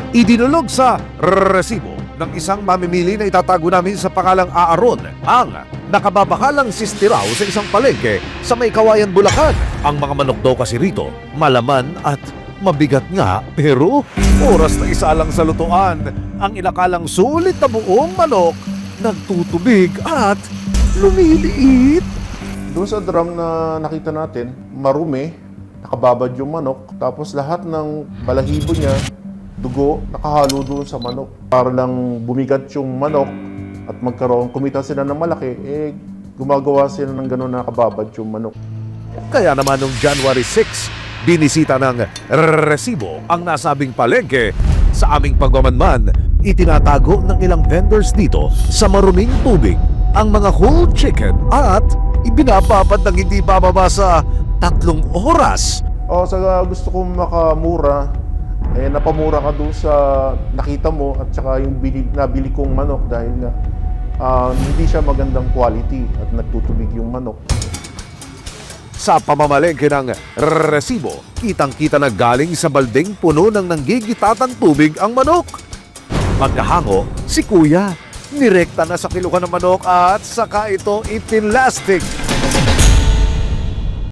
Idinulog sa resibo ng isang mamimili na itatago namin sa pangalang Aaron ang nakababahalang sistiraw sa isang palengke sa May Kawayan, Bulacan. Ang mga manok daw kasi rito, malaman at mabigat nga, pero oras na isa lang sa lutuan. Ang inakalang sulit na buong manok, nagtutubig at lumiliit. Doon sa drum na nakita natin, marumi, nakababad yung manok, tapos lahat ng balahibo niya, dugo, nakahalo doon sa manok. Para lang bumigat yung manok at kumita sila ng malaki, gumagawa sila ng gano'n nakababad yung manok. Kaya naman noong January 6, binisita ng resibo ang nasabing palengke. Sa aming pagmamanman, itinatago ng ilang vendors dito sa maruming tubig ang mga whole chicken at ibinababad ng hindi bababa sa 3 oras. Sa gusto kong makamura, napamura ka doon sa nakita mo at saka yung nabili kong manok dahil nga hindi siya magandang quality at nagtutubig yung manok. Sa pamamalengke ng resibo, kitang-kita na galing sa balding puno ng nanggigitatang tubig ang manok. Magkahango, si Kuya, nirekta na sa kilukan ng manok at saka ito ipinlastic.